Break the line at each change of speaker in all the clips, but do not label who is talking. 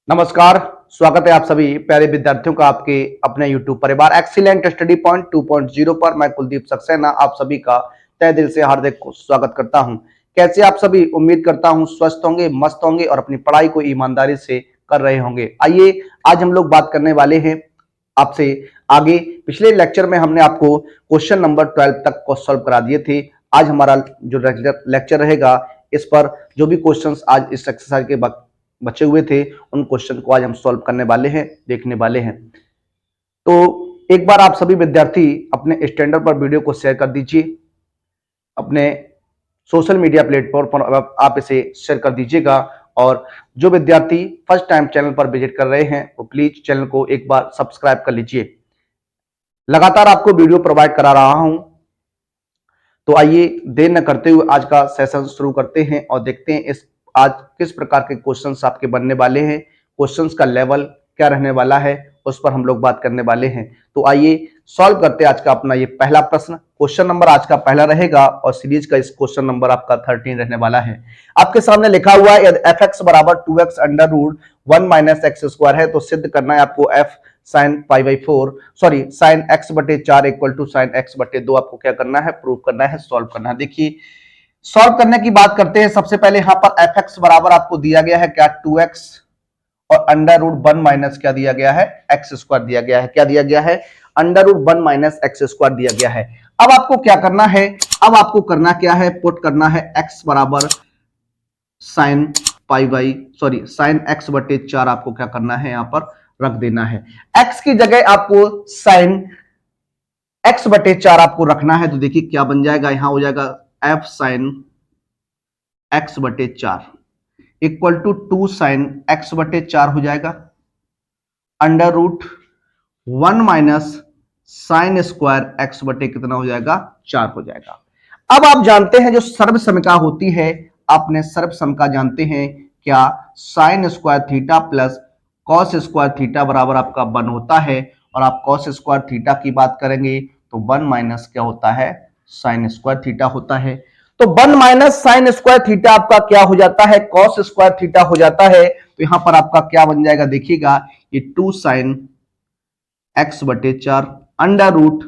नमस्कार। स्वागत है आप सभी प्यारे विद्यार्थियों का आपके अपने YouTube परिवार एक्सीलेंट स्टडी पॉइंट 2.0 पर। मैं कुलदीप सक्सेना आप सभी का तहे दिल से हार्दिक स्वागत करता हूं। कैसे आप सभी? उम्मीद करता हूं स्वस्थ होंगे, मस्त होंगे और अपनी पढ़ाई को ईमानदारी से कर रहे होंगे। आइए आज हम लोग बात करने वाले हैं आपसे आगे। पिछले लेक्चर में हमने आपको क्वेश्चन नंबर 12 तक को सॉल्व करा दिए थे। आज हमारा जो लेक्चर रहेगा इस पर जो भी क्वेश्चंस आज इस एक्सरसाइज के बचे हुए थे उन क्वेश्चन को आज हम सॉल्व करने वाले हैं, देखने वाले हैं। तो एक बार आप सभी विद्यार्थी अपने स्टैंडर्ड पर वीडियो को शेयर कर दीजिए, अपने सोशल मीडिया प्लेटफॉर्म पर आप इसे शेयर कर दीजिएगा। और जो विद्यार्थी फर्स्ट टाइम चैनल पर विजिट कर रहे हैं वो प्लीज चैनल को एक बार सब्सक्राइब कर लीजिए। लगातार आपको वीडियो प्रोवाइड करा रहा हूं, तो आइए देर न करते हुए आज का सेशन शुरू करते हैं और देखते हैं इस आज किस प्रकार के क्वेश्चंस आपके बनने वाले हैं, क्वेश्चंस का लेवल क्या रहने वाला है उस पर हम लोग बात करने वाले हैं। तो आइए सॉल्व करते हैं आज का अपना ये पहला प्रश्न। क्वेश्चन नंबर आज का पहला रहेगा और सीरीज का इस क्वेश्चन नंबर आपका 13 रहने वाला है। आपके सामने लिखा हुआ है यदि fx बराबर 2x under root 1 minus x square है तो सिद्ध करना है आपको f sine pi by 4 sorry sine x बटे 4 इक्वल टू साइन x बटे 2 आपको क्या करना है, प्रूव करना है, सॉल्व करना है। देखिए सॉल्व करने की बात करते हैं। सबसे पहले यहां पर fx बराबर आपको दिया गया है क्या 2x और अंडर रूट 1 माइनस क्या दिया गया है एक्स स्क्वायर दिया गया है। क्या दिया गया है? Under root 1 minus x square दिया गया है। अब आपको क्या करना है? अब आपको करना क्या है? पुट करना है x बराबर sign pi by sorry sine x बटे 4 आपको क्या करना है यहां पर रख देना है। x की जगह आपको साइन x बटे 4 आपको रखना है। तो देखिए क्या बन जाएगा, यहां हो जाएगा f साइन x बटे 4 इक्वल टू 2 साइन x बटे 4 हो जाएगा under root 1 minus sine square x बटे कितना हो जाएगा 4 हो जाएगा। अब आप जानते हैं जो सर्वसमिका होती है, आपने सर्वसमिका जानते हैं क्या, sign square theta plus cos square theta बराबर आपका 1 होता है। और आप कॉस स्क्वायर थीटा की बात करेंगे तो 1 माइनस क्या होता है साइन स्क्वायर थीटा होता है। तो 1 माइनस साइन स्क्वायर थीटा आपका क्या हो जाता है, कॉस स्क्वायर थीटा हो जाता है। तो यहां पर आपका क्या बन जाएगा देखिएगा, ये 2 साइन एक्स बटे 4 अंडर रूट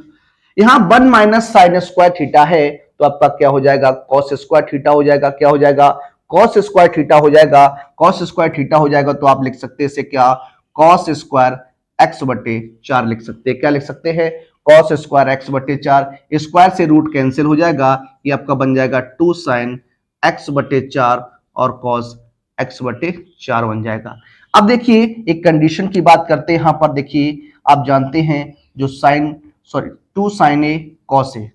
यहां 1 माइनस साइन स्क्वायर थीटा है तो आपका क्या हो जाएगा कॉस स्क्वायर थीटा हो जाएगा। क्या हो जाएगा? कॉस स्क्वायर थीटा हो जाएगा। कॉस स्क्वायर थीटा हो जाएगा तो आप लिख सकते हैं इसे क्या, कॉस स्क्वायर एक्स बटे 4 लिख सकते हैं। क्या लिख सकते हैं? कॉस स्क्वायर एक्स बटे 4। स्क्वायर से रूट कैंसिल हो जाएगा, ये आपका बन जाएगा 2 साइन एक्स बटे 4 और कॉस एक्स बटे 4 बन जाएगा। अब देखिए एक कंडीशन की बात करते हैं। यहां पर देखिए आप जानते हैं जो sign sorry 2 sign A cos A,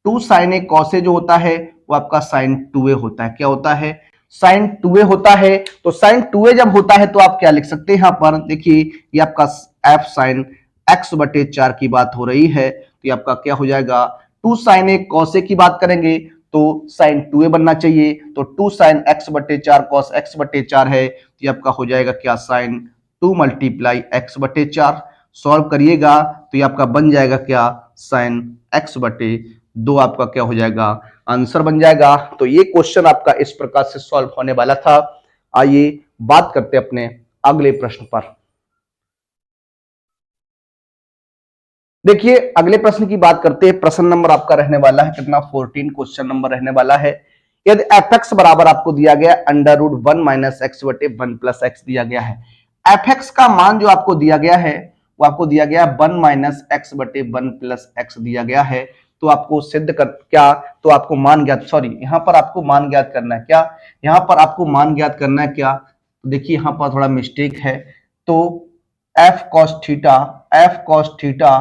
2 sign A cos A जो होता है वो आपका साइन 2a होता है। क्या होता है? साइन 2a होता है। तो साइन 2a जब होता है तो आप क्या लिख सकते हैं यहां पर देखिए, ये आपका f साइन x बटे 4 की बात हो रही है तो ये आपका क्या हो जाएगा 2 साइन ए कॉस ए की बात करेंगे तो साइन 2a बनना चाहिए। तो 2 साइन x बटे 4 कॉस x बटे 4 है तो ये आपका हो जाएगा क्या, साइन 2 मल्टीप्लाई x बटे 4। सॉल्व करिएगा तो ये आपका बन जाएगा क्या, साइन x बटे 2 आपका क्या हो जाएगा आंसर बन जाएगा। तो ये क्वेश्चन आपका इस प्रकार से सॉल्व होने वाला था। आइए बात करते हैं अपने अगले प्रश्न पर। देखिए अगले प्रश्न की बात करते हैं। प्रश्न नंबर आपका रहने वाला है कितना, 14 क्वेश्चन नंबर रहने वाला है। यदि fx बराबर आपको दिया गया अंडर रूट 1 माइनस एक्स बटे 1 प्लस एक्स दिया गया है। fx का मान जो आपको दिया गया है वो आपको दिया गया 1 माइनस एक्स बटे 1 प्लस एक्स दिया गया है। तो आपको सिद्ध कर क्या, तो आपको मान ज्ञात सॉरी यहां पर आपको मान ज्ञात करना है। क्या यहां पर आपको मान ज्ञात करना है क्या, तो देखिए यहां पर थोड़ा मिस्टेक है। तो f cos थीटा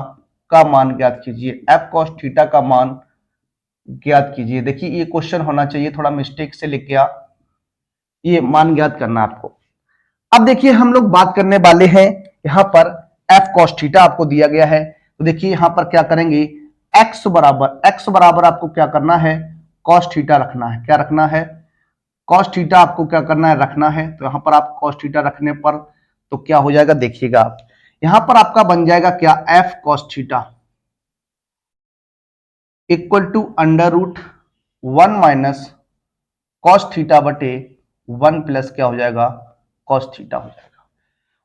का मान ज्ञात कीजिए, f cos थीटा का मान ज्ञात कीजिए। देखिए ये क्वेश्चन होना चाहिए, थोड़ा मिस्टेक से लिख गया, ये मान ज्ञात करना आपको। अब देखिए हम लोग बात करने वाले हैं यहां पर f cos थीटा आपको दिया गया है। तो देखिए यहां पर क्या करेंगे, x बराबर आपको क्या करना है, cos थीटा रखना है। क्या रखना है? cos थीटा आपको क्या करना है, रखना है। तो यहां पर आप cos थीटा रखने पर तो क्या हो जाएगा देखिएगा आप, यहां पर आपका बन जाएगा क्या, f cos theta equal to under root 1 minus cos theta बटे 1 प्लस क्या हो जाएगा कॉस थीटा हो जाएगा।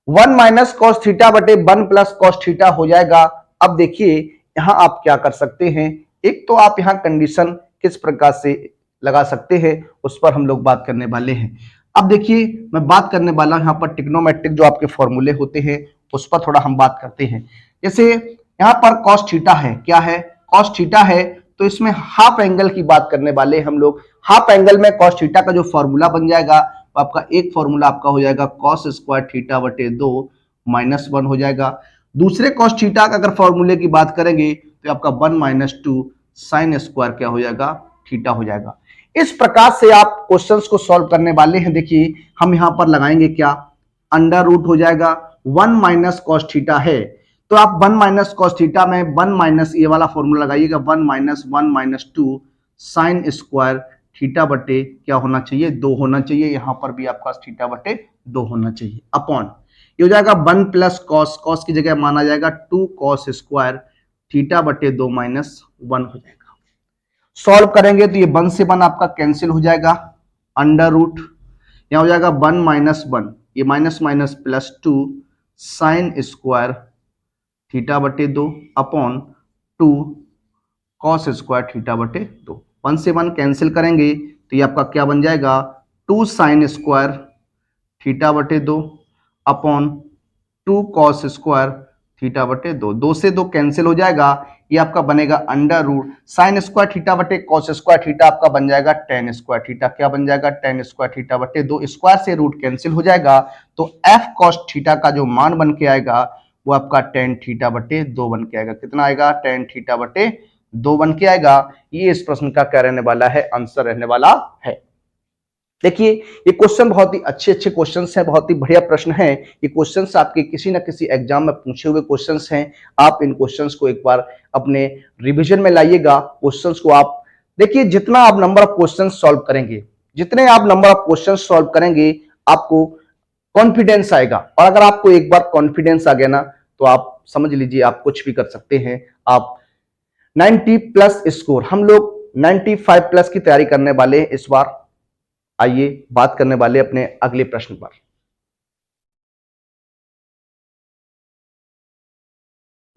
1 माइनस कॉस थीटा बटे 1 प्लस कॉस थीटा हो जाएगा। अब देखिए यहां आप क्या कर सकते हैं, एक तो आप यहां कंडीशन किस प्रकार से लगा सकते हैं उस पर हम लोग बात करने वाले हैं। अब देखिए मैं बात करने वाला हूं यहां पर ट्रिग्नोमेट्रिक जो आपके फॉर्मूले होते हैं उस पर थोड़ा हम बात करते हैं। जैसे यहां पर कॉस थीटा है, क्या है, कॉस थीटा है, तो इसमें हाफ एंगल की बात करने वाले हम लोग। हाफ एंगल में कॉस थीटा का जो फॉर्मूला बन जाएगा तो आपका एक फॉर्मूला आपका हो जाएगा कॉस स्क्वायर थीटा बटे 2 माइनस 1 हो जाएगा। दूसरे कॉस थीटा का अगर फॉर्मूले की बात करेंगे तो आपका 1 माइनस 2 साइन स्क्वायर क्या हो जाएगा, थीटा हो जाएगा। इस प्रकार से आप क्वेश्चंस को सॉल्व करने वाले हैं। देखिए हम यहां पर लगाएंगे क्या, अंडर रूट हो जाएगा, 1 माइनस कॉस थीटा है तो आप 1 माइनस कॉस थीटा में 1 माइनस ये वाला फॉर्मूला लगाइएगा, 1 minus 1 minus 2 sign square theta बटे क्या होना चाहिए, 2 होना चाहिए। यहां पर भी आपका थीटा बटे 2 होना चाहिए अपॉन ये हो जाएगा 1 प्लस कॉस, कॉस की जगह माना जाएगा 2 कॉस स्क्वायर थीटा बटे 2 माइनस 1 हो जाएगा। सॉल्व करेंगे तो ये 1 से 1 आपका कैंसिल हो जाएगा, अंडर रूट यहां हो जाएगा 1 माइनस 1, ये minus minus plus 2 sign square theta बटे 2 अपॉन 2 कॉस स्क्वायर थीटा बटे 2। 1 से 1 कैंसिल करेंगे तो ये आपका क्या बन जाएगा, 2 साइन स्क्वायर थीटा बटे 2 अपॉन 2 कॉस स्क्वायर थीटा बटे 2। 2 से 2 कैंसिल हो जाएगा, ये आपका बनेगा under root sine square theta बटे कॉस स्क्वायर थीटा आपका बन जाएगा टेन स्क्वायर थीटा, क्या बन जाएगा, टेन स्क्वायर थीटा बटे 2। स्क्वायर से रूट कैंसिल हो जाएगा तो एफ कॉस थीटा का जो मान बन के आएगा वो आपका टेन थीटा बटे 2 बन के आएगा। कितना आएगा, टेन थीटा बटे 2 बन के आएगा। ये इस प्रश्न का क्या रहने वाला है, आंसर रहने वाला है। देखिए ये क्वेश्चन बहुत ही अच्छे अच्छे क्वेश्चंस हैं, बहुत ही बढ़िया प्रश्न हैं। ये क्वेश्चंस आपके किसी ना किसी एग्जाम में पूछे हुए क्वेश्चंस हैं। आप इन क्वेश्चंस को एक बार अपने रिवीजन में लाइएगा। क्वेश्चंस को आप देखिए, जितना आप नंबर ऑफ क्वेश्चंस सॉल्व करेंगे, जितने आप नंबर ऑफ क्वेश्चंस सॉल्व करेंगे आपको कॉन्फिडेंस आएगा। और अगर आपको एक बार कॉन्फिडेंस आ गया ना तो आप समझ लीजिए आप कुछ भी कर सकते हैं। आप 90 प्लस स्कोर, हम लोग 95 प्लस की तैयारी करने वाले हैं इस बार। आइए बात करने वाले अपने अगले प्रश्न पर।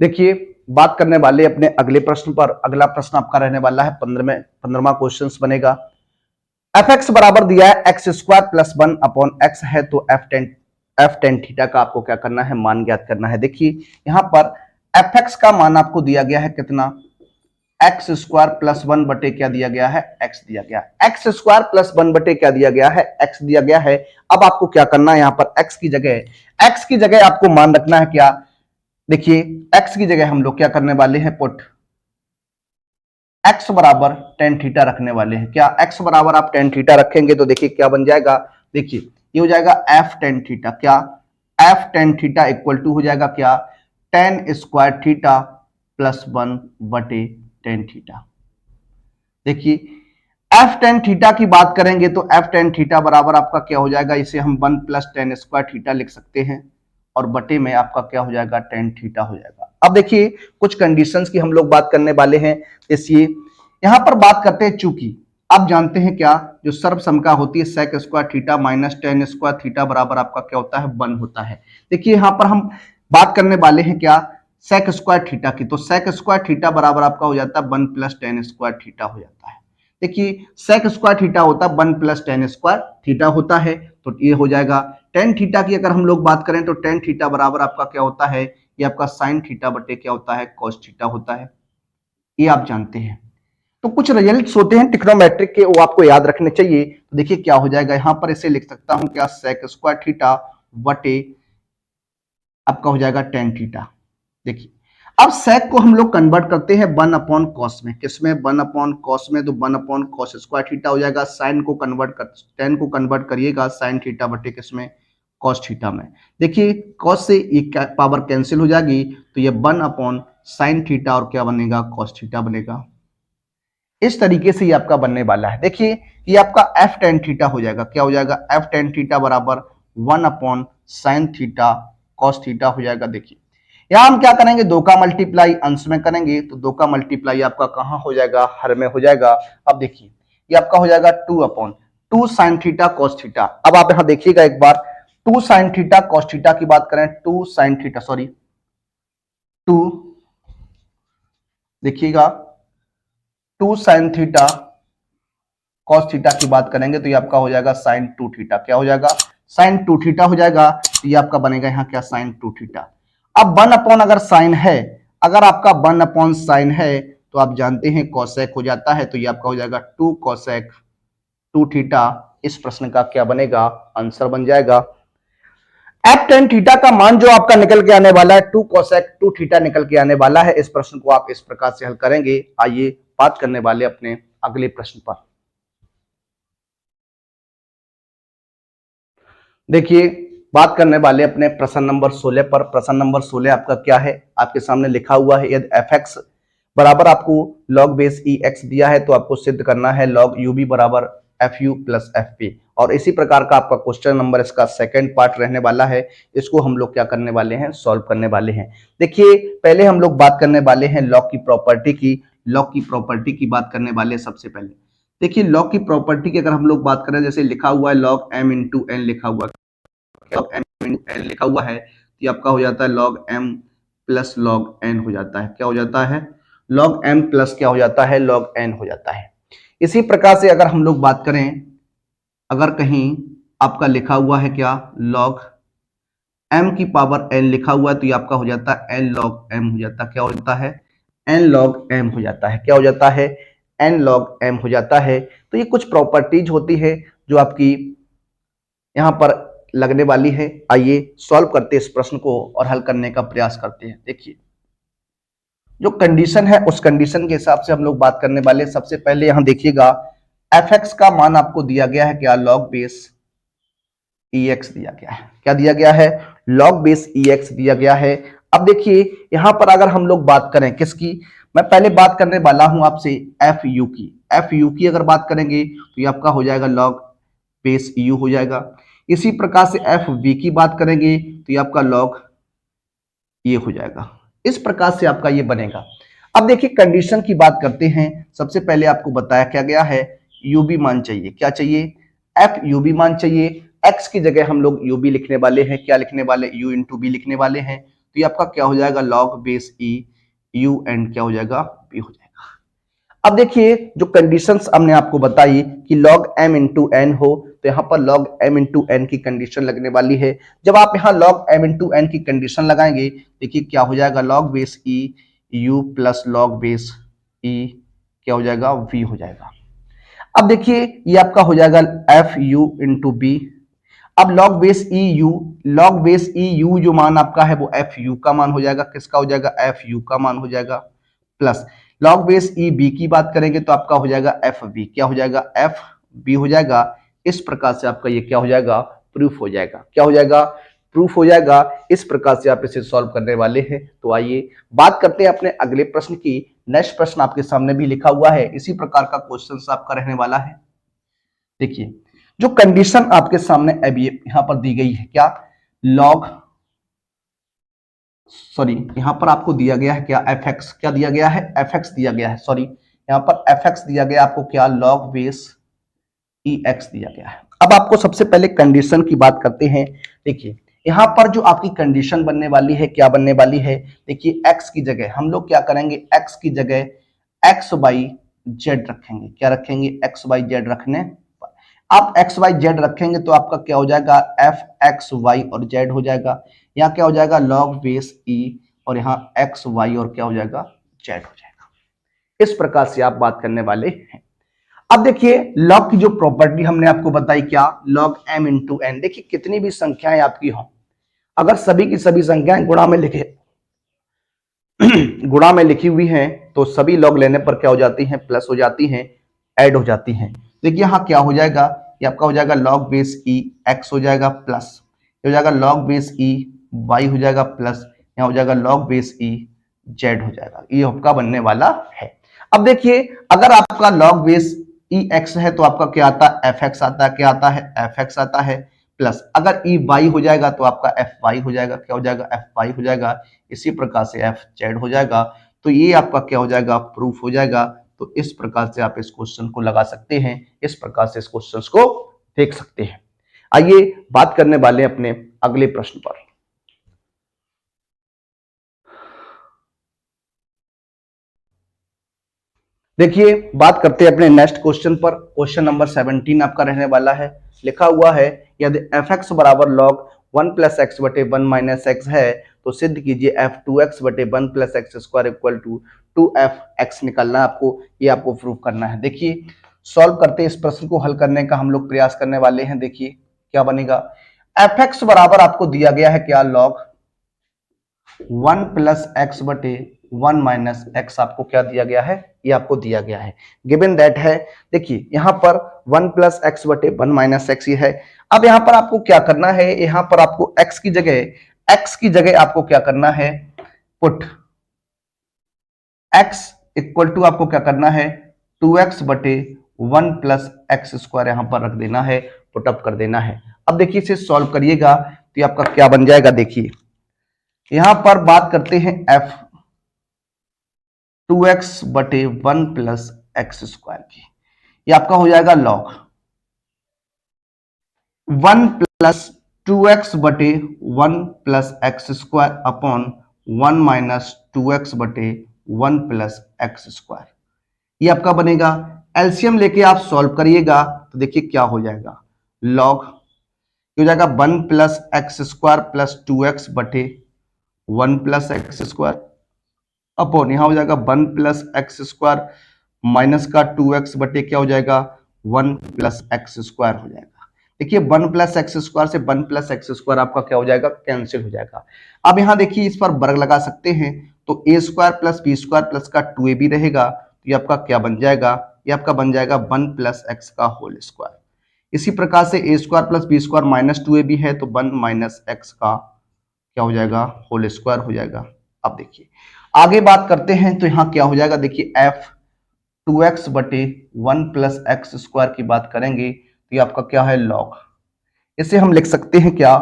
देखिए बात करने वाले अपने अगले प्रश्न पर। अगला प्रश्न आपका रहने वाला है 15वां क्वेश्चन बनेगा। एफ एक्स बराबर दिया है x square plus 1 upon x है, तो एफ टेन थीटा का आपको क्या करना है, मान ज्ञात करना है। देखिए यहां पर एफ एक्स का मान आपको दिया गया है कितना, एक्स स्क्वायर प्लस 1 बटे क्या दिया गया है, एक्स दिया गया है। एक्स स्क्वायर प्लस 1 बटे क्या दिया गया है, एक्स दिया गया है। अब आपको क्या करना है, यहां पर एक्स की जगह आपको मान रखना है क्या, देखिए एक्स की जगह हम लोग क्या करने वाले हैं, पुट एक्स बराबर टेन थीटा रखने वाले हैं। क्या एक्स बराबर आप टेन थीटा रखेंगे तो देखिए क्या बन जाएगा, देखिए ये हो जाएगा एफ टेन थीटा, क्या F tan theta equal to हो जाएगा क्या, टेन स्क्वायर थीटा प्लस 1 बटे टेन थीटा। देखिए एफ टेन थीटा की बात करेंगे तो एफ टेन थीटा बराबर आपका क्या हो जाएगा, इसे हम 1 प्लस टेन स्क्वायर थीटा लिख सकते हैं और बटे में आपका क्या हो जाएगा, टेन थीटा हो जाएगा। अब देखिए कुछ कंडीशंस की हम लोग बात करने वाले हैं। इसलिए यहां पर बात करते हैं, चूंकि आप जानते हैं क्या, जो सर्वसमका होती है sec square theta minus tan square theta बराबर आपका क्या होता है, 1 होता है। देखिए यहां पर हम बात करने वाले हैं क्या, सेक स्क्वायर थीटा की, तो सेक स्क्वायर थीटा बराबर आपका हो जाता है 1 प्लस टेन स्क्वायर थीटा हो जाता है। देखिए सेक स्क्वायर थीटा होता है 1 प्लस टेन स्क्वायर थीटा होता है, तो ये हो जाएगा टेन थीटा की। अगर हम लोग बात करें तो टेन थीटा बराबर आपका क्या होता है, ये आपका साइन थीटा बटे क्या होता है, कॉस थीटा होता है। ये आप जानते हैं। तो कुछ रिजल्ट्स होते हैं ट्रिग्नोमेट्रिक के, वो आपको याद रखने चाहिए। तो देखिए क्या हो जाएगा, यहां पर इसे लिख सकता हूं क्या, सेक स्क्वायर थीटा बटे आपका हो जाएगा टेन थीटा। देखिए अब सेक को हम लोग कन्वर्ट करते हैं 1 अपॉन कॉस में, किसमें, 1 अपॉन कॉस में, तो 1 अपॉन कॉस स्क्वायर थीटा हो जाएगा। साइन को कन्वर्ट कर, टेन को कन्वर्ट करिएगा साइन थीटा बटे किसमें, कॉस थीटा में। देखिए कॉस से एक पावर कैंसिल हो जाएगी तो ये 1 अपॉन साइन थीटा और क्या बनेगा, कॉस थीटा बनेगा। इस तरीके से ये आपका बनने वाला है। देखिए ये आपका एफ टेन थीटा हो जाएगा, क्या हो जाएगा, एफ टेन थीटा बराबर 1 upon sine theta cos theta हो जाएगा। देखिए यहां हम क्या करेंगे, 2 का मल्टीप्लाई अंश में करेंगे तो 2 का मल्टीप्लाई आपका कहां हो जाएगा, हर में हो जाएगा। अब देखिए ये आपका हो जाएगा 2 upon 2 sine theta cos theta. अब आप यहां देखिएगा एक बार, two sine theta cos theta की बात करें, two sine theta, sorry two, देखिएगा two sine theta cos theta की बात करेंगे तो ये आपका हो जाएगा साइन टू थीटा। क्या हो जाएगा? साइन टू थीटा हो जाएगा। तो ये आपका बनेगा यहाँ क्या? Sign to theta. अब वन अपॉन अगर साइन है, अगर आपका वन अपॉन साइन है तो आप जानते हैं कोसेक हो जाता है, तो ये आपका हो जाएगा टू कोसेक टू थीटा। इस प्रश्न का क्या बनेगा? आंसर बन जाएगा एफ टेन थीटा का मान जो आपका निकल के आने वाला है टू कोसेक टू थीटा निकल के आने वाला है। इस प्रश्न को आप इस प्रकार से हल करेंगे। आइए बात करने वाले अपने अगले प्रश्न पर। देखिए बात करने वाले अपने प्रश्न नंबर 16 पर। प्रश्न नंबर 16 आपका क्या है? आपके सामने लिखा हुआ है यदि एफ एक्स बराबर आपको लॉग बेस ई एक्स दिया है तो आपको सिद्ध करना है लॉग यू बी बराबर F you plus F P. और इसी प्रकार का आपका क्वेश्चन नंबर इसका सेकंड पार्ट रहने वाला है। इसको हम लोग क्या करने वाले हैं? सॉल्व करने वाले हैं। देखिए पहले हम लोग बात करने वाले हैं लॉग की प्रॉपर्टी की। लॉग की प्रॉपर्टी की बात करने वाले हैं सबसे पहले। देखिए लॉग की प्रॉपर्टी की अगर हम लोग बात करें, जैसे लिखा हुआ है लॉग एम इंटू एन लिखा हुआ है, लॉग एम इंटू एन लिखा हुआ है तो ये आपका हो जाता है log M plus log N हो जाता है। क्या हो जाता है? लॉग एम प्लस क्या हो जाता है? लॉग एन हो जाता है। इसी प्रकार से अगर हम लोग बात करें, अगर कहीं आपका लिखा हुआ है क्या? लॉग एम की पावर एन लिखा हुआ है तो ये आपका हो जाता है एन लॉग एम हो जाता है। क्या हो जाता है? एन लॉग एम हो जाता है। क्या हो जाता है? एन लॉग एम हो जाता है। तो ये कुछ प्रॉपर्टीज होती है जो आपकी यहां पर लगने वाली है। आइए सॉल्व करते हैं इस प्रश्न को और हल करने का प्रयास करते हैं। देखिए जो कंडीशन है उस कंडीशन के हिसाब से हम लोग बात करने वाले। सबसे पहले यहां देखिएगा एफ एक्स का मान आपको दिया गया है क्या? लॉग बेस ई एक्स दिया गया है। क्या दिया गया है? लॉग बेस ई एक्स दिया गया है। अब देखिए यहां पर अगर हम लोग बात करें किसकी, मैं पहले बात करने वाला हूं आपसे एफ यू की। एफ यू की अगर बात करेंगे तो ये आपका हो जाएगा लॉग बेस यू हो जाएगा। इसी प्रकार से एफ वी की बात करेंगे तो ये आपका लॉग ये हो जाएगा। इस प्रकार से आपका ये बनेगा। अब देखिए कंडीशन की बात करते हैं। सबसे पहले आपको बताया क्या गया है? यू बी मान चाहिए। क्या चाहिए? एफ यू बी मान चाहिए। एक्स की जगह हम लोग यू बी लिखने वाले हैं। क्या लिखने वाले? यू इंटू बी लिखने वाले हैं। तो ये आपका क्या हो जाएगा? Log base E U and क्या हो जाएगा? बी हो जाएगा। अब देखिए जो कंडीशंस हमने आपको बताई कि log m इंटू एन हो तो यहाँ पर log m इंटू एन की कंडीशन लगने वाली है। जब आप यहाँ log m इंटू एन की कंडीशन लगाएंगे, देखिए क्या हो जाएगा? log base e u plus log base e क्या हो जाएगा? v हो जाएगा। अब देखिए ये आपका हो जाएगा एफ यू इंटू बी। अब log base E U, log base E U जो मान आपका है वो एफ यू का मान हो जाएगा। किसका हो जाएगा? एफ यू का मान हो जाएगा। Plus log base E B की बात करेंगे तो आपका हो जाएगा एफ बी। क्या हो जाएगा? एफ बी हो जाएगा। इस प्रकार से आपका ये क्या हो जाएगा? प्रूफ हो जाएगा। क्या हो जाएगा? प्रूफ हो जाएगा। इस प्रकार से आप इसे सॉल्व करने वाले हैं। तो आइए बात करते हैं अपने अगले प्रश्न की। नेक्स्ट प्रश्न आपके सामने भी लिखा हुआ है, इसी प्रकार का क्वेश्चन आपका रहने वाला है। देखिए जो कंडीशन आपके सामने अभी यहां पर दी गई है क्या? लॉग सॉरी यहां पर आपको दिया गया है क्या? F x. क्या दिया गया है? एफ एक्स दिया गया है। सॉरी यहां पर एफ एक्स दिया गया आपको क्या? लॉग बेस ई एक्स दिया गया है। अब आपको सबसे पहले कंडीशन की बात करते हैं। देखिए यहां पर जो आपकी कंडीशन बनने वाली है क्या बनने वाली है? देखिए एक्स की जगह हम लोग क्या करेंगे? एक्स की जगह एक्स वाई जेड रखेंगे। क्या रखेंगे? एक्स वाई जेड रखने पर आप एक्स वाई जेड रखेंगे तो आपका क्या हो जाएगा? एफ एक्स वाई और जेड हो जाएगा। यहाँ क्या हो जाएगा? लॉग बेस ई और यहाँ एक्स वाई और क्या हो जाएगा? जेड हो जाएगा। इस प्रकार से आप बात करने वाले हैं। अब देखिए लॉग की जो प्रॉपर्टी हमने आपको बताई क्या? Log M into N. देखिए कितनी भी संख्याएं आपकी हो, अगर सभी की सभी संख्याएं गुणा में लिखे गुणा में लिखी हुई हैं तो सभी लॉग लेने पर क्या हो जाती हैं? प्लस हो जाती हैं, ऐड हो जाती हैं। देखिए यहाँ क्या हो जाएगा? ये आपका हो जाएगा लॉग बेस ई एक्स हो जाएगा प्लस ये हो जाएगा लॉग बेस ई वाई हो जाएगा प्लस यहाँ हो जाएगा लॉग बेस ई जेड हो जाएगा। ये आपका बनने वाला है। अब देखिए अगर आपका लॉग बेस ई एक्स है तो आपका क्या आता है? एफ एक्स आता है। क्या आता है? एफ एक्स आता है। प्लस अगर ई वाई हो जाएगा तो आपका एफ वाई हो जाएगा। क्या हो जाएगा? एफ वाई हो जाएगा। इसी प्रकार से एफ जेड हो जाएगा। तो ये आपका क्या हो जाएगा? प्रूफ हो जाएगा। तो इस प्रकार से आप इस क्वेश्चन को लगा सकते हैं। इस प्रकार से इस क्वेश्चन को देख सकते हैं। आइए बात करने वाले हैं अपने अगले प्रश्न पर। देखिए बात करते हैं अपने नेक्स्ट क्वेश्चन पर। क्वेश्चन नंबर 17 आपका रहने वाला है। लिखा हुआ है यदि एफ एक्स बराबर लॉग 1 प्लस एक्स बटे 1 माइनस एक्स है तो सिद्ध कीजिए एफ 2x बटे 1 plus x square equal to 2f(x) निकालना है आपको, ये आपको प्रूव करना है। देखिए सॉल्व करते इस प्रश्न को हल करने का हम लोग प्रयास करने वाले हैं। देखिए क्या बनेगा, एफ एक्स बराबर आपको दिया गया है क्या, लॉग 1 प्लस एक्स बटे 1 माइनस एक्स आपको क्या दिया गया है, ये आपको दिया गया है, गिवन दैट है। देखिए यहां पर 1 प्लस एक्स बटे 1 माइनस एक्स ये है। अब यहां पर आपको क्या करना है, यहां पर आपको x की जगह आपको क्या करना है, पुट x इक्वल टू आपको क्या करना है 2x बटे 1 प्लस एक्स स्क्वायर यहां पर रख देना है, पुटअप कर देना है। अब देखिए इसे सॉल्व करिएगा तो आपका क्या बन जाएगा। देखिए यहां पर बात करते हैं f 2x बटे 1 प्लस एक्स स्क्वायर की, ये आपका हो जाएगा लॉग 1 प्लस 2x बटे 1 plus x square upon 1 minus 2x बटे 1 प्लस एक्स स्क्वायर, ये आपका बनेगा। एलसीएम लेके आप सॉल्व करिएगा तो देखिए क्या हो जाएगा, लॉग हो जाएगा 1 plus x square plus 2x बटे 1 प्लस एक्स स्क्वायर अपॉन यहां हो जाएगा 1 प्लस एक्स स्क्वायर माइनस का 2x बटे क्या हो जाएगा 1 प्लस एक्स स्क्वायर हो जाएगा। देखिए 1 प्लस एक्स स्क्वायर से 1 प्लस एक्स स्क्वायर आपका क्या हो जाएगा, कैंसिल हो जाएगा। अब यहां देखिए इस पर वर्ग लगा सकते हैं तो A square plus B square plus का 2ab रहेगा, तो ये आपका क्या बन जाएगा, ये आपका बन जाएगा 1 प्लस एक्स का होल स्क्वायर। इसी प्रकार से A square plus B square minus 2ab है तो 1 माइनस एक्स का क्या हो जाएगा, होल स्क्वायर हो जाएगा। अब देखिए आगे बात करते हैं तो यहां क्या हो जाएगा, देखिए एफ 2x बटे 1 प्लस एक्स स्क्वायर की बात करेंगे तो ये आपका क्या है, लॉग, इसे हम लिख सकते हैं क्या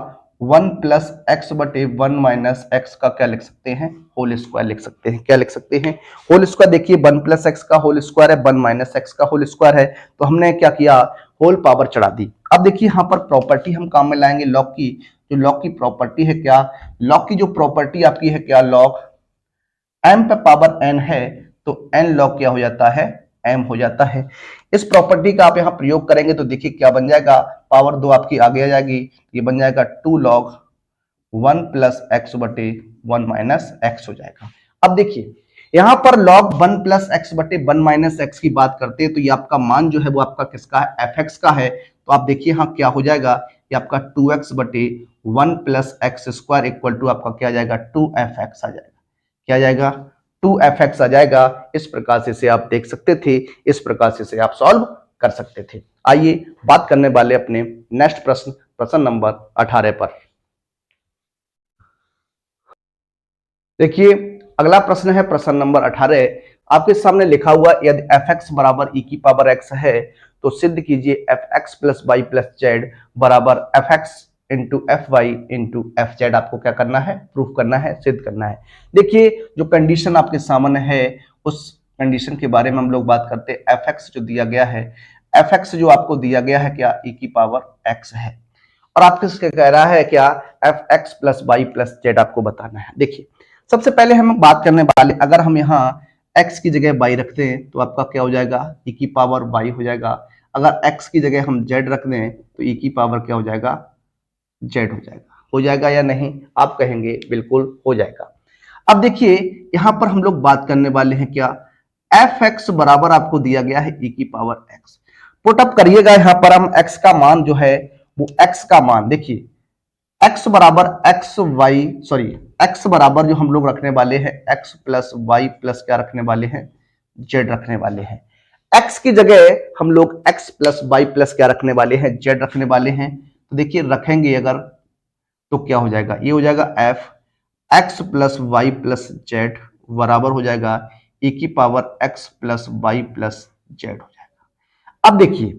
1 प्लस एक्स बटे 1 माइनस एक्स का क्या लिख सकते हैं, होल स्क्वायर लिख सकते हैं। क्या लिख सकते हैं, होल स्क्वायर। देखिए 1 प्लस एक्स का होल स्क्वायर है, 1 माइनस एक्स का होल स्क्वायर है, तो हमने क्या किया, होल पावर चढ़ा दी। अब देखिए यहां पर प्रॉपर्टी हम काम में लाएंगे लॉग की, जो लॉग की प्रॉपर्टी है क्या, लॉग की जो प्रॉपर्टी आपकी है क्या, लॉग m पे पावर n है तो n log क्या हो जाता है, m हो जाता है। इस प्रॉपर्टी का आप यहां प्रयोग करेंगे तो देखिए क्या बन जाएगा, पावर 2 आपकी आगे आ जाएगी, ये बन जाएगा 2 log 1 प्लस एक्स बटे 1 माइनस एक्स हो जाएगा। अब देखिए यहां पर log 1 प्लस एक्स बटे 1 माइनस एक्स की बात करते हैं तो ये आपका मान जो है वो आपका किसका है, fx का है। तो आप देखिए यहां क्या हो जाएगा, ये आपका 2x बटे 1 plus x square equal to आपका क्या आ जाएगा, 2fx आ जाएगा। क्या आ जाएगा, 2fx आ जाएगा। इस प्रकार से इसे आप देख सकते थे, इस प्रकार से इसे आप सॉल्व कर सकते थे। आइए बात करने वाले अपने नेक्स्ट प्रश्न, प्रश्न नंबर 18 पर। देखिए अगला प्रश्न है प्रश्न नंबर 18। आपके सामने लिखा हुआ यदि fx बराबर e की पावर x है तो सिद्ध कीजिए fx plus Y plus Z बराबर fx into F Y into F Z, आपको क्या करना है, प्रूफ करना है, सिद्ध करना है। देखिए जो कंडीशन आपके सामने है उस कंडीशन के बारे में हम लोग बात करते हैं। fx जो दिया गया है, fx जो आपको दिया गया है क्या, e की पावर x है, और आपको कह रहा है क्या, fx plus Y plus Z आपको बताना है। देखिए सबसे पहले हम बात करने वाले, अगर हम यहाँ x की जगह y रखते हैं तो आपका क्या हो जाएगा, e की पावर y हो जाएगा। अगर x की जगह हम z रख दें तो e की पावर क्या हो जाएगा, z हो जाएगा। हो जाएगा या नहीं, आप कहेंगे बिल्कुल हो जाएगा। अब देखिए यहां पर हम लोग बात करने वाले हैं क्या, fx बराबर आपको दिया गया है e की पावर x, पुट अप करिएगा। यहां पर हम x का मान जो है वो x का मान, देखिए x बराबर x बराबर जो हम लोग रखने वाले हैं x प्लस वाई प्लस क्या रखने वाले हैं, z रखने वाले हैं। x की जगह हम लोग x प्लस वाई प्लस क्या रखने वाले हैं, z रखने वाले हैं। तो देखिए रखेंगे अगर तो क्या हो जाएगा, ये हो जाएगा f x plus Y plus Z बराबर हो जाएगा e की power x plus Y plus Z हो जाएगा। अब देखिए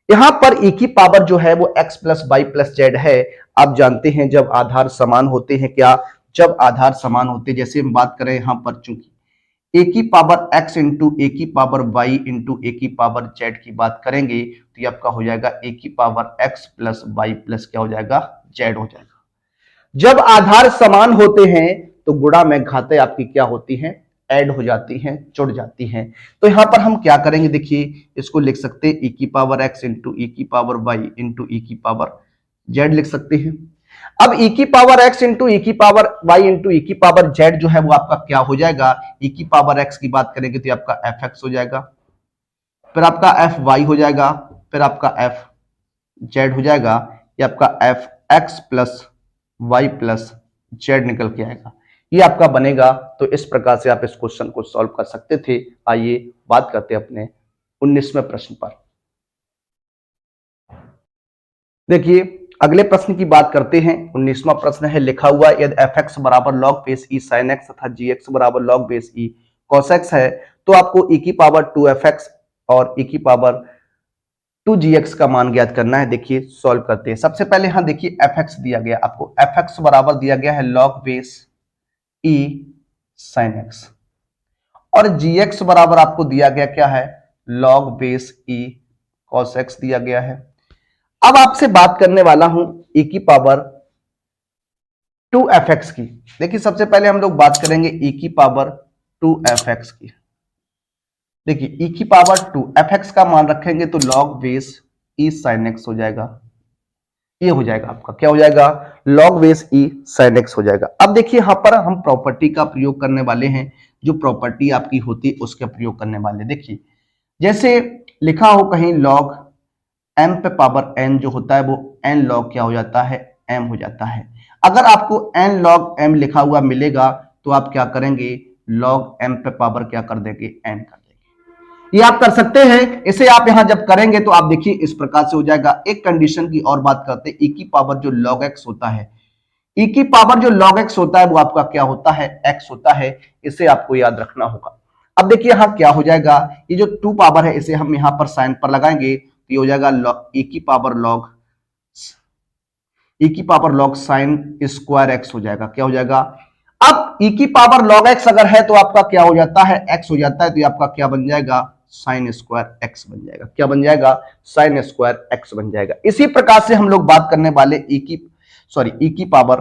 यहां पर e की पावर जो है वो x plus Y plus Z है। आप जानते हैं जब आधार समान होते हैं क्या, जब आधार समान होते, जैसे हम बात करें यहां पर चूंकि ए की पावर एक्स इंटू ए की पावर वाई इंटू ए की पावर जेड की बात करेंगे तो ये आपका हो जाएगा ए की power x plus Y plus क्या हो जाएगा, जेड हो जाएगा। जब आधार समान होते हैं तो गुणा में घातें आपकी क्या होती हैं, ऐड हो जाती हैं, जुड़ जाती हैं। तो यहां पर हम क्या करेंगे, देखिए इसको लिख सकते हैं e की पावर x इंटू ई की पावर y इंटू ई की पावर z लिख सकते हैं। अब e की पावर x इंटू ई की पावर y इंटू ई की पावर z जो है वो आपका क्या हो जाएगा, e की पावर x की बात करेंगे तो ये आपका fx हो जाएगा, फिर आपका fy हो जाएगा, फिर आपका fz हो जाएगा, ये आपका fx plus y plus Z निकल के आएगा, ये आपका बनेगा। तो इस प्रकार से आप इस क्वेश्चन को सॉल्व कर सकते थे। आइए बात करते हैं अपने 19वें प्रश्न पर। देखिए अगले प्रश्न की बात करते हैं। 19वां प्रश्न है, लिखा हुआ यदि fx बराबर log base e sin x तथा gx बराबर log base e cos x है तो आपको e की पावर 2fx और e की पावर 2gx का मान ज्ञात करना है। देखिए सॉल्व करते हैं। सबसे पहले यहां देखिए fx दिया गया, आपको fx बराबर दिया गया है log base e sin x और gx बराबर आपको दिया गया क्या है, log base e cos x दिया गया है। अब आपसे बात करने वाला हूं e की पावर 2fx की। देखिए सबसे पहले हम लोग बात करेंगे e की पावर 2fx की। देखिए e की पावर 2fx का मान रखेंगे तो log base e sin x हो जाएगा, ये हो जाएगा आपका क्या हो जाएगा, log base e sin x हो जाएगा। अब देखिए यहां पर हम प्रॉपर्टी का प्रयोग करने वाले हैं, जो प्रॉपर्टी आपकी होती है उसका प्रयोग करने वाले। देखिए जैसे लिखा हो कहीं log m पे पावर n जो होता है वो n log क्या हो जाता है, m हो जाता है। अगर आपको n log m लिखा हुआ मिलेगा तो आप क्या करेंगे, log m पे पावर क्या कर देंगे, n कर देंगे। ये आप कर सकते हैं। इसे आप यहां जब करेंगे तो आप देखिए इस प्रकार से हो जाएगा। एक कंडीशन की और बात करते हैं, e की पावर जो log x होता है, e की पावर जो log x होता है वो आपका क्या होता है, x होता है। इसे आपको याद रखना होगा। अब देखिए यहां क्या हो जाएगा, ये जो 2 पावर है इसे हम यहां पर साइन पर लगाएंगे तो ये हो जाएगा e की power log sign square x हो जाएगा, क्या हो जाएगा। अब e की पावर log x अगर है तो आपका क्या हो जाता है, x हो जाता है, तो ये आपका क्या बन जाएगा, साइन स्क्वायर x बन जाएगा, क्या बन जाएगा, साइन स्क्वायर x बन जाएगा। इसी प्रकार से हम लोग बात करने वाले e की पावर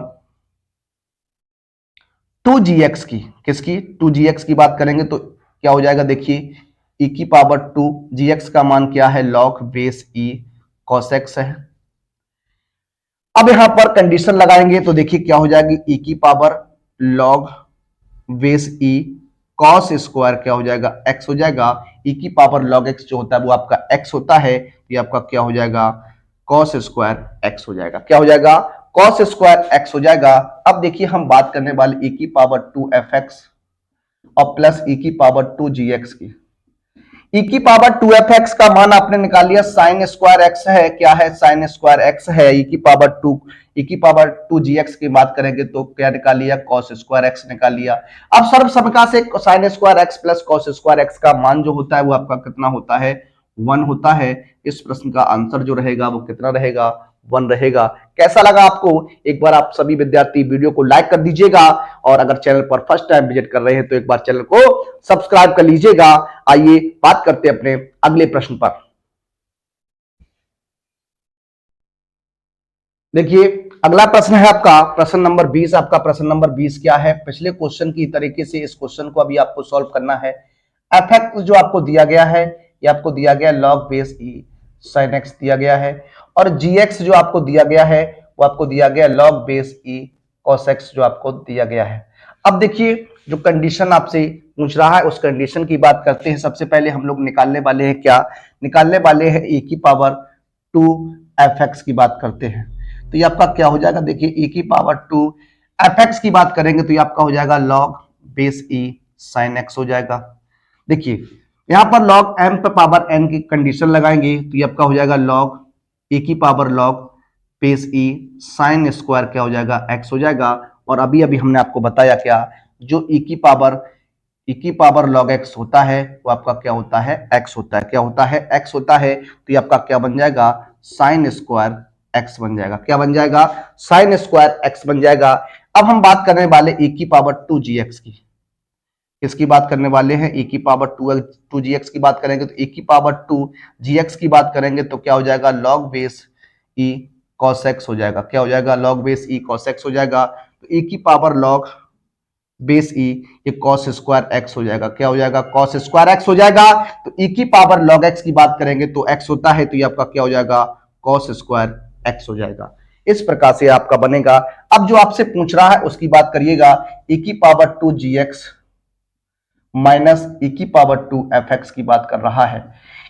2gx की, किसकी, 2gx की बात करेंगे तो क्या हो जाएगा, देखिए e की पावर 2gx का मान क्या है, log base e cos x है। अब यहां पर कंडीशन लगाएंगे तो देखिए क्या हो जाएगी, e की power log base e cos square क्या हो जाएगा, x हो जाएगा। e की पावर log x जो होता है वो आपका x होता है, ये आपका क्या हो जाएगा, cos स्क्वायर x हो जाएगा, क्या हो जाएगा, cos स्क्वायर x हो जाएगा। अब देखिए हम बात करने वाले e की पावर 2fx और प्लस e की पावर 2gx की। e की पावर 2fx का मान आपने निकाल लिया, साइन स्क्वायर x है, क्या है, साइन स्क्वायर x है। e की पावर 2gx की बात करेंगे तो क्या निकाल लिया, cos स्क्वायर x निकाल लिया। अब सर्व समीकरण से sign square x plus cos square x का मान जो होता है वो आपका कितना होता है, 1 होता है। इस प्रश्न का आंसर जो रहेगा वो कितना रहेगा, 1 रहेगा। कैसा लगा आपको, एक बार आप सभी विद्यार्थी वीडियो को लाइक कर दीजिएगा और अगर चैनल पर फर्स्ट टाइम विजिट कर रहे हैं तो एक बार चैनल को सब्सक्राइब कर लीजिएगा। आइए बात करते हैं अपने अगले प्रश्न पर। देखिए अगला प्रश्न है आपका प्रश्न नंबर 20। आपका प्रश्न नंबर 20 क्या है, पिछले क्वेश्चन की तरीके से इस क्वेश्चन को अभी आपको सॉल्व करना है। fx जो आपको दिया गया है ये आपको दिया गया log base e sin x दिया गया है और gx जो आपको दिया गया है वो आपको दिया गया log base e cos x जो आपको दिया गया है। अब देखिए जो कंडीशन आपसे पूछ रहा है उस कंडीशन की बात करते हैं। सबसे पहले हम लोग निकालने वाले हैं, क्या निकालने वाले हैं, e की पावर 2fx की बात करते हैं। तो ये आपका क्या हो जाएगा, देखिए e की पावर 2fx की बात करेंगे तो ये आपका हो जाएगा log base e sin x हो जाएगा। देखिए यहां पर log m पे पावर n की कंडीशन लगाएंगे तो ये आपका हो जाएगा log e की power log base e sin square क्या हो जाएगा, x हो जाएगा। और अभी अभी हमने आपको बताया क्या, जो e की पावर log x होता है वो आपका क्या होता है, x होता है, क्या होता है, x होता है। तो ये आपका क्या बन जाएगा, साइन स्क्वायर x बन जाएगा, क्या बन जाएगा, साइन स्क्वायर x बन जाएगा। अब हम बात करने वाले e की पावर 2gx की। किसकी बात करने वाले हैं, e की पावर 2gx की बात करेंगे तो e की पावर 2gx की बात करेंगे तो क्या हो जाएगा, log base e cos x हो जाएगा। क्या हो जाएगा, log base e cos x हो जाएगा। तो e की पावर log बेस e ये cos स्क्वायर x हो जाएगा। क्या हो जाएगा, cos स्क्वायर x हो जाएगा। तो e की पावर log x की बात करेंगे तो x होता है, तो ये आपका क्या हो जाएगा, cos स्क्वायर x हो जाएगा। इस प्रकार से आपका बनेगा। अब जो आपसे पूछ रहा है उसकी बात करिएगा, e की पावर 2gx माइनस e की पावर 2fx की बात कर रहा है।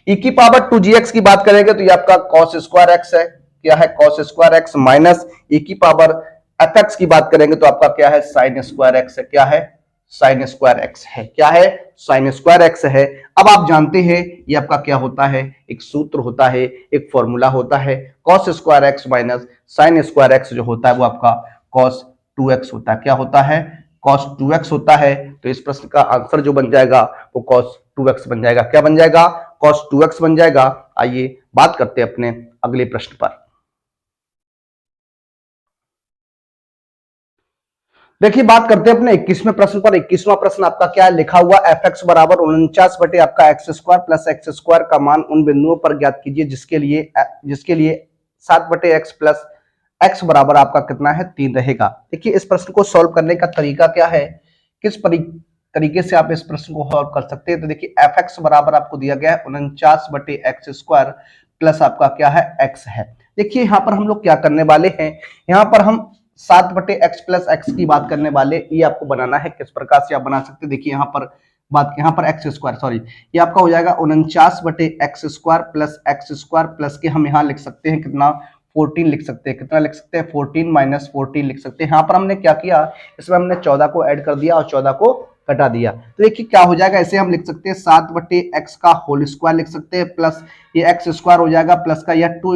e की पावर 2gx की बात करेंगे तो ये आपका cos स्क्वायर x है। क्या है, cos square x minus e की पावर fx की बात करेंगे तो आपका क्या है, sin स्क्वायर x है। क्या है, sin स्क्वायर x है। क्या है, sin स्क्वायर x है। अब आप जानते हैं ये आपका क्या होता है, एक सूत्र होता है, एक फॉर्मूला होता है। cos square x minus sin square x जो होता है वो आपका cos 2x होता है। क्या होता है, cos 2x होता है। तो इस प्रश्न का आंसर जो बन जाएगा वो cos 2x बन जाएगा। क्या बन जाएगा, cos 2x बन जाएगा। आइए बात करते हैं अपने अगले प्रश्न पर। देखिए बात करते हैं अपने 21वें प्रश्न पर। 21वां प्रश्न आपका क्या है, लिखा हुआ fx बराबर 49 बटे आपका x square plus x square का मान उन बिंदुओं पर ज्ञात कीजिए जिसके लिए 7 बटे एक्स प्लस एक्स बराबर आपका कितना है, 3 रहेगा। देखिए इस प्रश्न को सॉल्व करने का तरीका क्या है, किस तरीके से आप इस प्रश्न को सॉल्व कर सकते हैं। तो देखिए fx बराबर आपको दिया गया है 49 बटे एक्स स्क्वायर प्लस आपका क्या है, x है। देखिए यहाँ पर हम लोग क्या करने वाले हैं, यहाँ पर हम 7 बटे एक्स प्लस एक्स की बात करने वाले, ये आपको बनाना है। किस प्रकार से आप बना सकते हैं, देखिए यहाँ पर एक्स स्क्वायर सॉरी ये आपका हो जाएगा 49 बटे एक्स स्क्वायर प्लस के हम यहाँ लिख सकते हैं कितना, 14 लिख सकते हैं। कितना लिख सकते हैं, 14 माइनस 14 लिख सकते हैं। यहाँ पर हमने क्या किया, इसमें हमने 14 को ऐड कर दिया और 14 को घटा दिया। तो देखिए क्या हो जाएगा, ऐसे हम लिख सकते हैं 7 बटे एक्स का होल स्क्वायर लिख सकते हैं प्लस ये एक्स स्क्वायर हो जाएगा प्लस का यह 2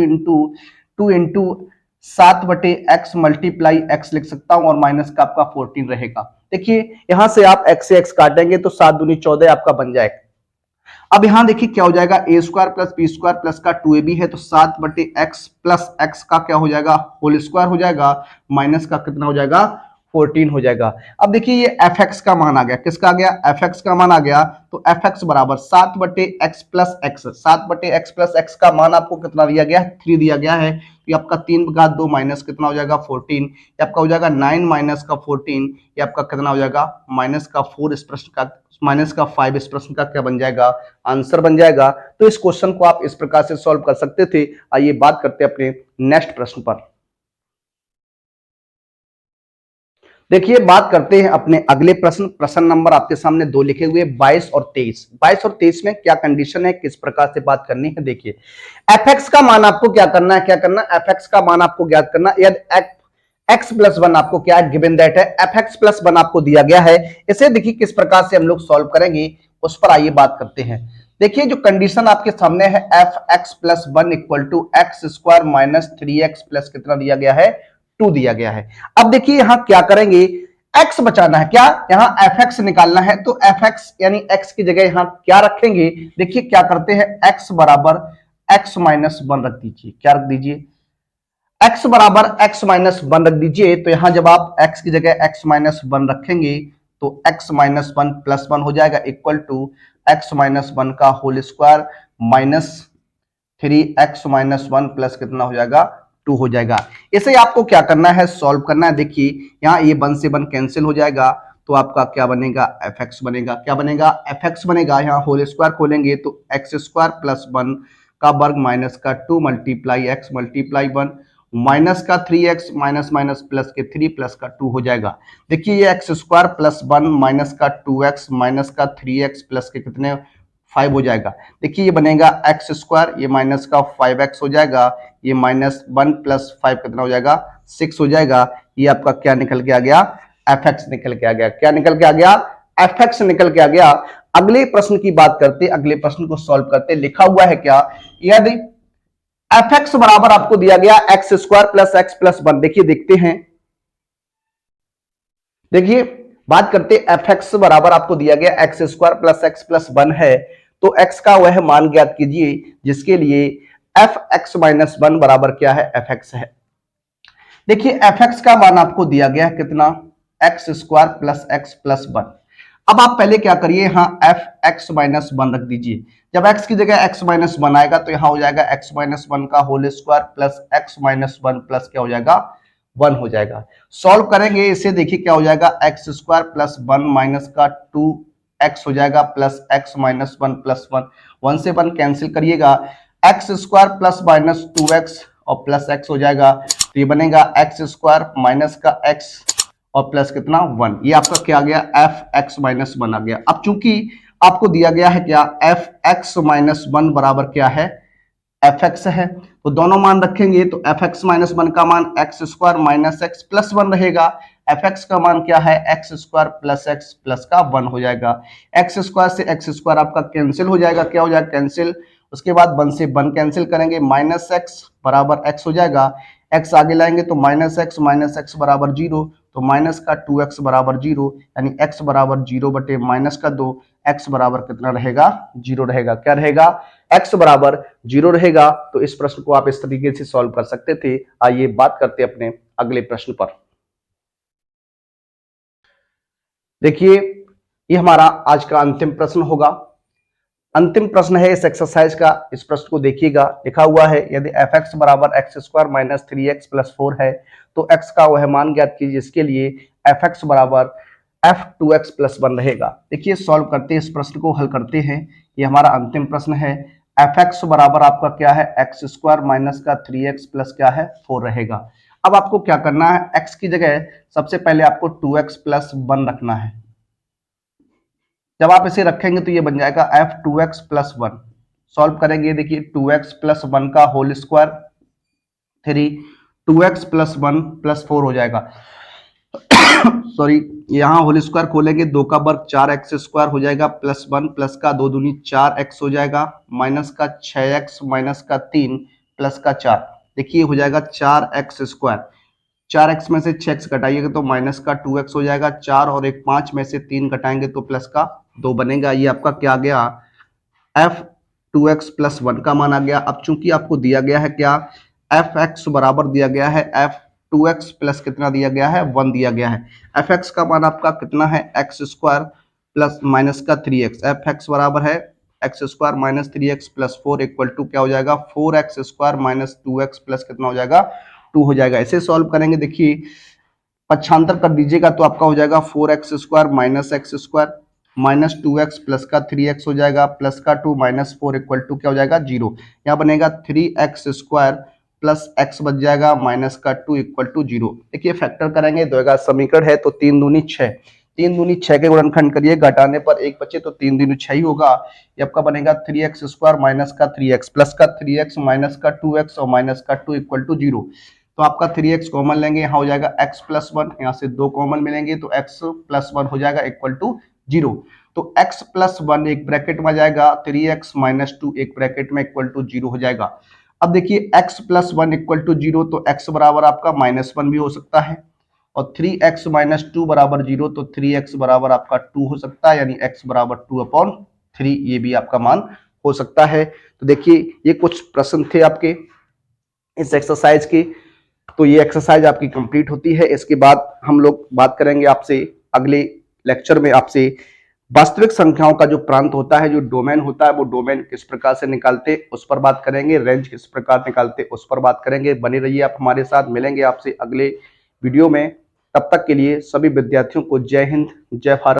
इंटू 7 बटे एक्स मल्टीप्लाई एक्स लिख सकता हूं और माइनस का आपका 14 रहेगा। देखिए यहां से आप एक्स से एक्स काटेंगे तो 7 दूनी 14 आपका बन जाएगा। अब यहां देखिए क्या हो जाएगा, A square plus B square plus का 2ab है तो 7 बटे एक्स प्लस एक्स का क्या हो जाएगा, होल स्क्वायर हो जाएगा माइनस का कितना हो जाएगा, 14 हो जाएगा। अब देखिए ये fx का मान आ गया, किसका आ गया, fx का मान आ गया। तो fx बराबर 7 बटे एक्स प्लस एक्स, 7 बटे एक्स प्लस एक्स का मान आपको कितना दिया गया है, 3 दिया गया है। ये आपका 3 का 2 माइनस कितना हो जाएगा, 14। ये आपका हो जाएगा 9 माइनस का 14, ये आपका कितना हो जाएगा, माइनस का 4 इस प्रश्न का, माइनस का 5 इस प्रश्न का क्या बन जाएगा, आंसर बन जाएगा। तो इस क्वेश्चन को आप इस प्रकार से सॉल्व कर सकते थे। आइए बात करते हैं अपने नेक्स्ट प्रश्न पर। देखिए बात करते हैं अपने अगले प्रश्न नंबर आपके सामने 2 लिखे हुए 22 और 23 में क्या कंडीशन है, किस प्रकार से बात करनी है। देखिए fx का मान आपको क्या करना है, fx का मान आपको ज्ञात करना है। यदि x प्लस 1 आपको क्या है, गिवन दैट है fx प्लस 1 आपको दिया गया है। इसे देखिए किस प्रकार से हम लोग सॉल्व करेंगे उस पर आइए बात करते हैं। देखिए जो कंडीशन आपके सामने है fx plus 1 equal to x square minus 3x plus कितना दिया गया है, 2 दिया गया है। अब देखिए यहां क्या करेंगे, x बचाना है, क्या यहाँ fx निकालना है। तो fx यानी x की जगह यहां क्या रखेंगे, देखिए क्या करते हैं, x बराबर x माइनस 1 रख दीजिए। क्या रख दीजिए, x बराबर x माइनस 1 रख दीजिए। तो यहां जब आप x की जगह x माइनस 1 रखेंगे तो x माइनस 1 प्लस 1 हो जाएगा इक्वल टू x माइनस 1 का whole square minus 3x minus 1 plus कितना हो जाएगा, 2 हो जाएगा। इसे आपको क्या करना है, सॉल्व करना है। देखिए यहाँ ये 1 से 1 कैंसिल हो जाएगा तो आपका क्या बनेगा, fx बनेगा। क्या बनेगा, fx बनेगा। यहाँ होल स्क्वायर खोलेंगे तो एक्स स्क्वायर प्लस 1 का वर्ग माइनस का 2 मल्टीप्लाई एक्स मल्टीप्लाई 1 माइनस का 3x माइनस माइनस प्लस के 3 प्लस का 2 हो जाएगा। देखिए ये एक्स स्क्वायर प्लस 1 माइनस का 2x माइनस का 3x प्लस के कितने 5 हो जाएगा। देखिए ये बनेगा एक्स स्क्वायर, ये माइनस का 5x हो जाएगा, ये माइनस 1 प्लस 5 कितना हो जाएगा, 6 हो जाएगा। ये आपका क्या निकल के आ गया, fx निकल के आ गया। क्या निकल के आ गया, fx निकल के आ गया। अगले प्रश्न की बात करते, अगले प्रश्न को सॉल्व करते। लिखा हुआ है क्या, यदि fx बराबर आपको दिया गया x square plus x plus 1। देखिए देखते हैं, देखिए बात करते fx बराबर आपको दिया गया x square plus x plus 1 है। तो x का वह मान ज्ञात कीजिए जिसके लिए fx माइनस 1 बराबर क्या है, fx है। देखिए fx का मान आपको दिया गया है कितना, x square plus x plus 1। अब आप पहले क्या करिए, यहाँ एफ एक्स माइनस वन रख दीजिए। जब x की जगह x माइनस वन आएगा तो यहाँ हो जाएगा x माइनस वन का whole square plus x minus one plus क्या हो जाएगा, वन हो जाएगा। सॉल्व करेंगे इसे, देखिए क्या हो जाएगा, x square plus one minus का टू एक्स हो जाएगा plus x minus one plus one, one से वन कैंसिल करिएगा, x square plus minus two x और प्लस एक्स हो जाएगा, तो ये बनेगा एक्स स्क्वायर माइनस का एक्स और प्लस कितना, वन। ये आपका क्या आ गया, एफ एक्स माइनस वन आ गया। अब चूंकि आपको दिया गया है क्या, एफ एक्स माइनस वन बराबर क्या है, एफ एक्स है, तो दोनों मान रखेंगे तो एफ एक्स माइनस वन का मान x square minus x plus one रहेगा, एफ एक्स का मान क्या है, x square plus x plus का वन हो जाएगा। एक्स स्क्वायर से एक्स स्क्वायर आपका कैंसिल हो जाएगा, क्या हो जाएगा, कैंसिल। उसके बाद वन से वन कैंसिल करेंगे, माइनस एक्स बराबर एक्स हो जाएगा, एक्स आगे लाएंगे तो माइनस एक्स बराबर जीरो, तो माइनस का टू एक्स बराबर जीरो, यानी एक्स बराबर जीरो बटे माइनस का दो, एक्स बराबर कितना रहेगा, जीरो रहेगा। क्या रहेगा, एक्स बराबर जीरो रहेगा। तो इस प्रश्न को आप इस तरीके से सॉल्व कर सकते थे। आइए बात करते हैं अपने अगले प्रश्न पर। देखिए ये हमारा आज का अंतिम प्रश्न होगा। अंतिम प्रश्न है इस एक्सरसाइज का। इस प्रश्न को देखिएगा, लिखा हुआ है यदि एफ एक्स बराबर x square minus three x plus four है तो एक्स का वह मान ज्ञात कीजिए जिसके लिए एफ एक्स बराबर F two x plus one रहेगा। देखिए सॉल्व करते हैं, इस प्रश्न को हल करते हैं। ये हमारा अंतिम प्रश्न है। एफ एक्स बराबर आपका क्या है, एक्स स्क्वायर माइनस का थ्री एक्स प्लस क्या है, फोर रहेगा। अब आपको क्या करना है, एक्स की जगह सबसे पहले आपको टू एक्स प्लस वन रखना है। जब आप इसे रखेंगे तो ये बन जाएगा F two x plus one. Solve करेंगे, देखिए टू एक्स प्लस वन का whole square three, two x plus one plus four हो जाएगा। सॉरी, यहाँ होल स्क्वायर खोलेंगे, दो का वर्ग चार एक्स स्क्वायर हो जाएगा प्लस वन प्लस का दो दूनी चार एक्स हो जाएगा माइनस का छह एक्स माइनस का तीन प्लस का चार। देखिए हो जाएगा चार एक्स स्क्वायर, चार एक्स में से छह एक्स घटाइएगा तो माइनस का टू एक्स हो जाएगा, चार और एक पांच में से तीन घटाएंगे तो प्लस का दो बनेगा। ये आपका क्या आ गया, F two x plus one का मान आ गया। अब चूंकि आपको दिया गया है क्या, एफ एक्स बराबर दिया गया है एफ टू एक्स प्लस कितना दिया गया है, वन दिया गया है। एफ एक्स का मान आपका कितना है, एक्स स्क्वायर प्लस माइनस का थ्री एक्स, एफ एक्स बराबर है x square minus three x plus four equal to क्या हो जाएगा, four x square minus two x plus कितना हो जाएगा, टू हो जाएगा। इसे सॉल्व करेंगे, देखिए पक्षांतर कर दीजिएगा तो आपका हो जाएगा four x square minus x square minus two x plus का थ्री एक्स हो जाएगा प्लस का two minus four equal to क्या हो जाएगा, जीरो। यहाँ बनेगा three x square plus x बच जाएगा माइनस का टू इक्वल टू जीरो। देखिए फैक्टर करेंगे, दो समीकरण है तो तीन दूनी छह, तीन दूनी छह के गुणनखंड करिए, घटाने पर एक बचे तो तीन दूनी छह ही होगा। ये आपका बनेगा थ्री एक्स स्क्वायर माइनस का थ्री एक्स प्लस का थ्री एक्स माइनस का टू एक्स और माइनस का टू इक्वल टू जीरो। तो आपका थ्री एक्स कॉमन लेंगे, यहाँ हो जाएगा एक्स प्लस वन, यहाँ से दो कॉमन मिलेंगे तो एक्स प्लस वन हो जाएगा इक्वल टू जीरो। तो x प्लस वन एक ब्रैकेट में जाएगा, थ्री एक्स माइनस टू एक ब्रैकेट में इक्वल टू जीरो हो जाएगा। अब देखिए x plus one equal to zero, तो x बराबर आपका माइनस वन भी हो सकता है और थ्री एक्स माइनस टू बराबर जीरो, तो थ्री एक्स बराबर आपका टू हो सकता है, यानी x बराबर टू अपॉन थ्री, ये भी आपका मान हो सकता है। तो देखिए ये कुछ प्रश्न थे आपके इस एक्सरसाइज के। तो ये एक्सरसाइज आपकी कंप्लीट होती है। इसके बाद हम लोग बात करेंगे आपसे अगले लेक्चर में, आपसे वास्तविक संख्याओं का जो प्रांत होता है, जो डोमेन होता है, वो डोमेन किस प्रकार से निकालते उस पर बात करेंगे, रेंज किस प्रकार निकालते उस पर बात करेंगे। बने रहिए आप हमारे साथ, मिलेंगे आपसे अगले वीडियो में। तब तक के लिए सभी विद्यार्थियों को जय हिंद, जय भारत।